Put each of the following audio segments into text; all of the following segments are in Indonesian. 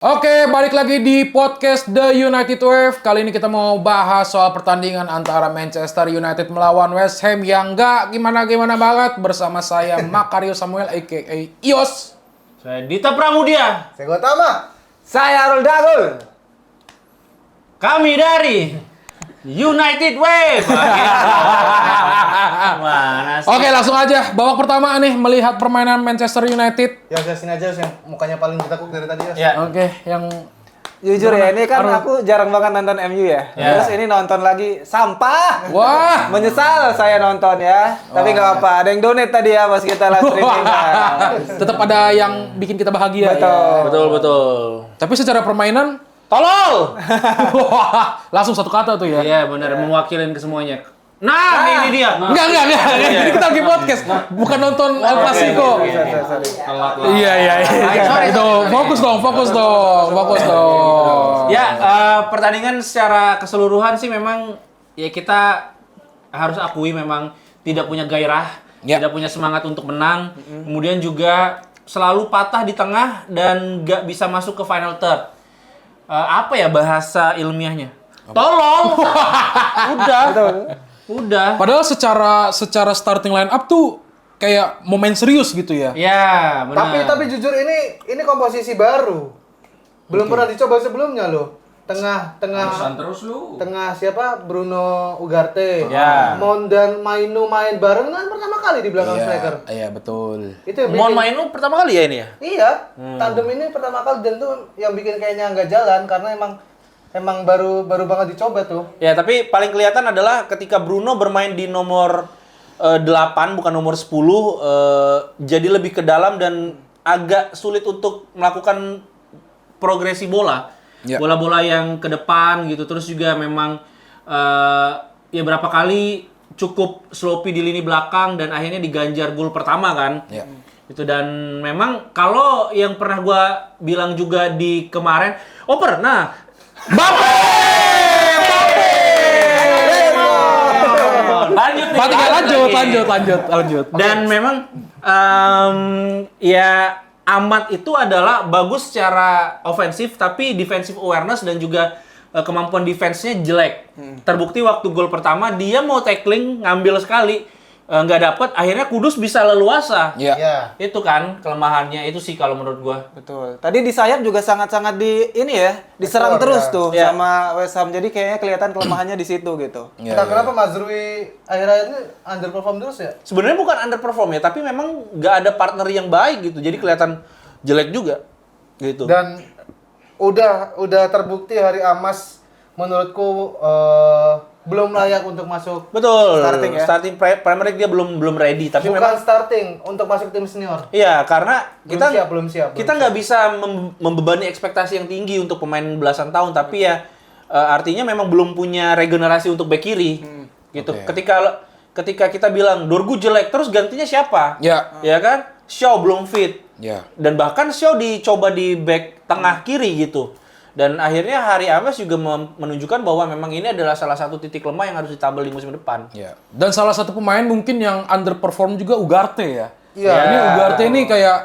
Oke, balik lagi di podcast The United Wave. Kali ini kita mau bahas soal pertandingan antara Manchester United melawan West Ham yang nggak gimana-gimana banget. Bersama saya Makario Samuel aka Ios. Saya Dita Pramudia. Saya Gotama. Saya Arul Dagul. Kami dari United Wave. Mana sih? Oke, langsung aja. Babak pertama nih melihat permainan Manchester United. Ya saya sini aja yang mukanya paling ditekuk dari tadi ya. Ya. Oke, yang Jujur ya, ini kan Arul. aku jarang banget nonton MU ya. Ya. Terus ini nonton lagi sampah. wah, Menyesal saya nonton ya. Tapi nggak apa-apa. Ada yang donate tadi ya pas kita live streaming. tetap ada yang bikin kita bahagia. Betul. Betul. Tapi secara permainan, Tolol. wah, langsung satu kata tuh ya. Iya benar, mewakilin ke semuanya. Nah, ini dia. Enggak. Ini kita lagi podcast, bukan nonton El Clasico. Sorry. Iya. Sorry. Itu fokus dong. Ya, pertandingan secara keseluruhan sih memang ya kita harus akui memang tidak punya gairah, Ya. tidak punya semangat untuk menang. Kemudian juga selalu patah di tengah dan nggak bisa masuk ke final third. Apa ya bahasa ilmiahnya? Tolong. Udah. Padahal secara starting line up tuh kayak momen serius gitu ya. Ya, benar. Tapi jujur ini komposisi baru. Belum pernah dicoba sebelumnya loh. terus lu. Tengah siapa? Bruno Ugarte. Ya. Mon dan Mainu main bareng kan pertama kali di belakang striker. Iya, betul. Itu yang Mon bikin- main lu pertama kali ya ini ya? Iya, tandem ini pertama kali dan tuh yang bikin kayaknya nggak jalan karena emang baru banget dicoba tuh. Ya, tapi paling kelihatan adalah ketika Bruno bermain di nomor 8 bukan nomor 10 jadi lebih ke dalam dan agak sulit untuk melakukan progresi bola. Ya. Bola-bola yang ke depan gitu. Terus juga memang ya berapa kali cukup sloppy di lini belakang dan akhirnya diganjar gol pertama kan. Ya. Itu dan memang kalau yang pernah gua bilang juga di kemarin, pernah Mbappe! lanjut nih, Berarti nggak lagi. lanjut. Dan memang ya Ahmad itu adalah bagus secara ofensif tapi defensive awareness dan juga kemampuan defense-nya jelek. Terbukti waktu gol pertama dia mau tackling ngambil sekali nggak dapet, akhirnya Kudus bisa leluasa. Ya. Ya. Itu kan kelemahannya itu sih kalau menurut gua. Betul. Tadi di sayap juga sangat-sangat diserang Ekor, terus ya. tuh Ya. sama West Ham. Jadi kayaknya kelihatan kelemahannya di situ gitu. Ya, Entah kenapa Mazrui akhir-akhir ini underperform terus ya? Sebenarnya bukan underperform ya, tapi memang nggak ada partner yang baik gitu. Jadi kelihatan jelek juga gitu. Dan udah terbukti Hari Amas menurutku belum layak untuk masuk. Betul. Starting ya? Starting Premier League dia belum ready, tapi Bukan memang starting untuk masuk tim senior. iya, karena Belum siap. kita nggak bisa membebani ekspektasi yang tinggi untuk pemain belasan tahun, tapi ya artinya memang belum punya regenerasi untuk bek kiri gitu. Oke. Ketika kita bilang Dorgu jelek, terus gantinya siapa? Ya. Ya kan? Shaw belum fit. Ya. Dan bahkan Shaw dicoba di bek tengah kiri gitu. Dan akhirnya Hari Amas juga menunjukkan bahwa memang ini adalah salah satu titik lemah yang harus ditabel di musim depan. Ya. Dan salah satu pemain mungkin yang underperform juga Ugarte ya. Iya. Ini Ugarte ini kayak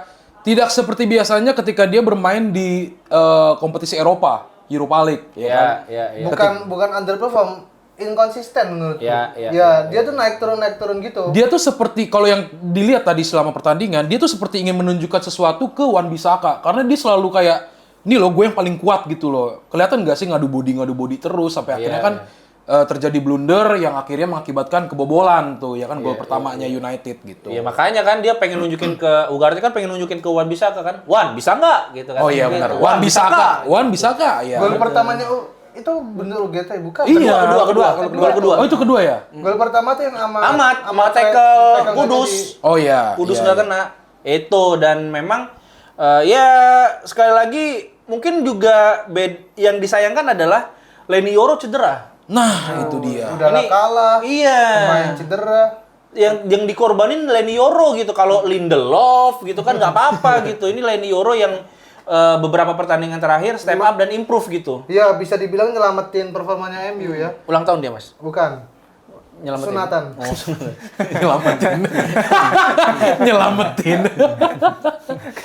tidak seperti biasanya ketika dia bermain di kompetisi Europa League, ya kan? Ya. Bukan underperform, inkonsisten menurutku. Ya. Dia tuh naik turun gitu. Dia tuh seperti kalau yang dilihat tadi selama pertandingan, dia tuh seperti ingin menunjukkan sesuatu ke Wan-Bissaka karena dia selalu kayak ini loh gue yang paling kuat gitu loh. Kelihatan nggak sih ngadu body terus sampai akhirnya kan terjadi blunder yang akhirnya mengakibatkan kebobolan tuh ya kan gol pertamanya United gitu. Iya, makanya kan dia pengen nunjukin ke Ugarte kan pengen nunjukin ke Wan-Bissaka kan. Wan, bisa nggak gitu kan. Oh iya benar. Wan-Bissaka ya. Gol pertamanya itu bener Ugarte bukan? Iya. Gol kedua. Oh itu kedua ya? Gol pertama tuh yang Ahmad tackle Kudus. Oh iya. Kudus iya, nggak iya. kena. Itu dan memang ya sekali lagi mungkin juga yang disayangkan adalah Leny Yoro cedera. Nah, itu dia. Udahlah kalah. Iya. Pemain cedera. Yang dikorbanin Leny Yoro gitu. Kalau Lindelof gitu kan nggak apa-apa gitu. Ini Leny Yoro yang beberapa pertandingan terakhir step up dan improve gitu. Ya bisa dibilang nyelamatin performanya MU ya. Ulang tahun dia, Mas. Bukan. nyelamatin. Sunatan. Nyelamatin. Nyelamatin.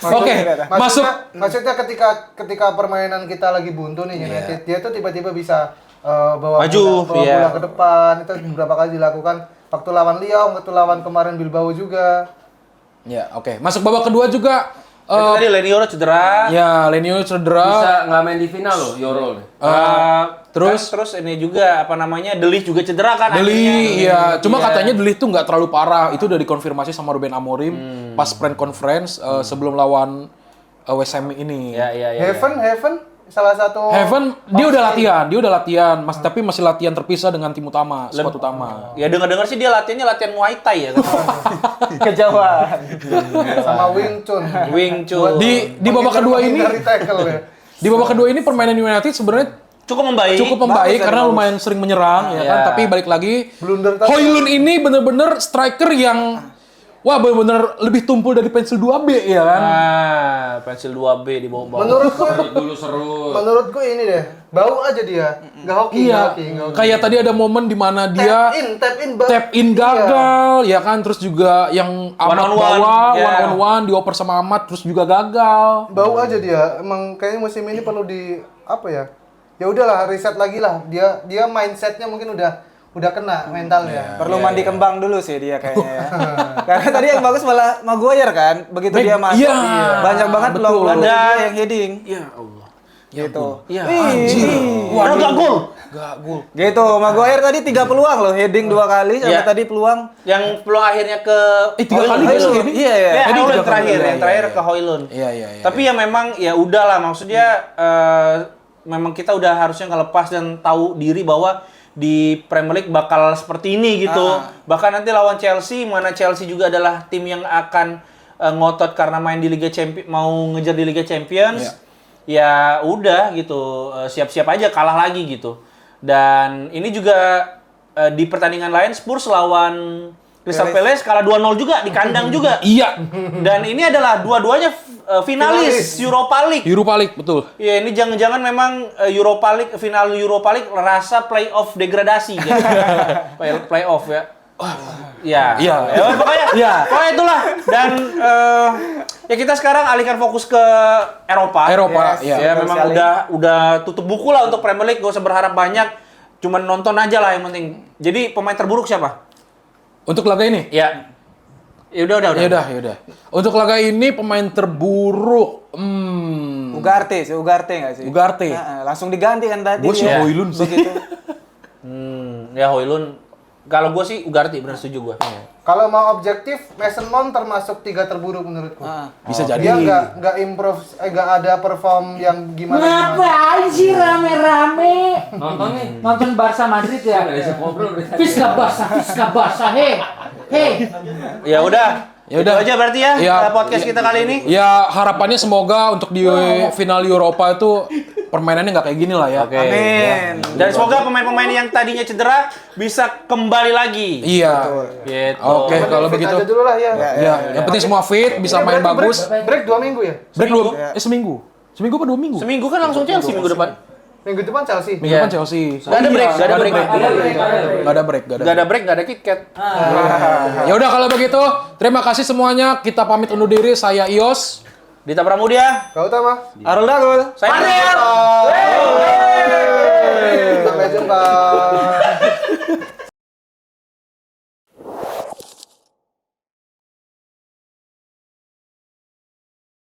Oke, masuk. Maksudnya ketika permainan kita lagi buntu nih United, dia tuh tiba-tiba bisa bawa Maju, bola ke depan. Itu beberapa kali dilakukan waktu lawan Lyon, waktu lawan kemarin Bilbao juga. Ya, oke. Masuk babak kedua juga. Tadi Lenioro cedera. Ya, Lenio cedera. Bisa nggak main di final loh, Yoro. Terus ini juga apa namanya? De Ligt juga cedera kan? Deli, iya. Cuma katanya Deli itu nggak terlalu parah. Itu udah dikonfirmasi sama Ruben Amorim pas press conference sebelum lawan West Ham ini. Ya. Heaven salah satu Heaven dia udah latihan, tapi masih latihan terpisah dengan tim utama, squad utama. Ya dengar-dengar sih dia latihannya latihan Muay Thai ya kan. Kejauhan. sama Wing Chun. Wing Chun. Di babak kedua ini, Dari tackle ya. di babak kedua ini permainan United sebenarnya Cukup membaik. cukup membaik Bagus, karena bagus. lumayan sering menyerang ya kan, Iya. tapi balik lagi Blunder tadi. Højlund ini bener-bener striker yang bener-bener lebih tumpul dari pensil 2B ya kan. Pensil 2B di bawah-bawah. Menurutku Dulu seru. menurutku ini deh, bau aja dia. Nggak hoki, Iya, nggak hoki. kayak tadi ada momen di mana dia tap in gagal, ya kan, terus juga yang Amat One on one, bawa ya. one on one dioper sama Amat terus juga gagal. Bau aja dia. Emang kayaknya musim ini perlu di apa ya? Ya udahlah, riset lagi lah. Dia mindsetnya mungkin udah kena mentalnya. Perlu mandi kembang dulu sih dia kayaknya ya. Karena tadi yang bagus malah Maguire kan. Begitu dia masuk, iya. banyak banget Betul. peluang Dan- dia yang heading. Ya Allah. Gitu. Iya. Anjir. Waduh, gak gol. Gak gol. Gitu, Maguire tadi 3 peluang loh, heading 2 kali sampai Iya. tadi peluang. Yang peluang akhirnya ke 3 kali Højlund. gitu ini. Iya ya. Ya, Tadi Højlund tiga kali. terakhir, Iya, yang iya, terakhir iya. ke Højlund. Iya. Tapi ya memang ya udahlah, maksudnya memang kita udah harusnya ngelepas dan tahu diri bahwa di Premier League bakal seperti ini gitu. Bahkan nanti lawan Chelsea, mana Chelsea juga adalah tim yang akan ngotot karena main di Liga Champions, mau ngejar di Liga Champions. Ya udah gitu, siap-siap aja kalah lagi gitu. Dan ini juga di pertandingan lain Spurs lawan Crystal Palace kalah 2-0 juga di kandang juga. Iya. Dan ini adalah dua-duanya finalis Europa League. Europa League betul. Ya ini jangan-jangan memang Europa League, final Europa League rasa playoff degradasi gitu. Playoff ya. Ya. Iya. Ya, pokoknya, Iya. pokoknya itulah. Dan ya kita sekarang alihkan fokus ke Eropa. Eropa, Yes. iya. Ya betul memang sekali. udah tutup buku lah untuk Premier League, gak usah berharap banyak. Cuman nonton aja lah yang penting. Jadi pemain terburuk siapa? Untuk laga ini? Ya. Ya udah. Ya udah. Untuk laga ini pemain terburuk, Ugarte nggak sih? Ugarte. Nah, langsung diganti kan tadi. Gue sih ya. Højlund sih. Begitu. Ya Højlund. Kalau gue sih Ugarte, benar setuju gue. Kalau mau objektif, Mason Mount termasuk 3 terburuk menurutku. Bisa jadi. Dia nggak improve, nggak ada perform yang gimana. Ngapain sih rame-rame? Nonton nih. Nonton Barca Madrid ya? Nggak bisa ngobrol dari tadi. Fiska Barca, hei. Ya udah. Ya udah. Itu aja berarti ya, Ya. podcast kita kali ini. Ya harapannya semoga untuk di final Eropa itu permainannya nggak kayak gini lah ya. Amin. Dan semoga pemain-pemain yang tadinya cedera bisa kembali lagi. Iya. Gitu. Oke, kalau Fit begitu. aja dulu lah ya. Ya, yang penting semua fit, bisa main Berarti bagus. Break 2 minggu ya? Break seminggu. Seminggu apa 2 minggu? Seminggu kan langsung Chelsea minggu depan. Minggu depan Chelsea. Minggu Iya. depan Chelsea. Nggak ada break, nggak ada break. Nggak ada break. Gak ada break, gak ada KitKat. Ya udah kalau begitu, terima kasih semuanya. Kita pamit undur diri. Saya Ios. Dita Pramudia. Kau utama. Arul Dagul. Saya Sampai jumpa.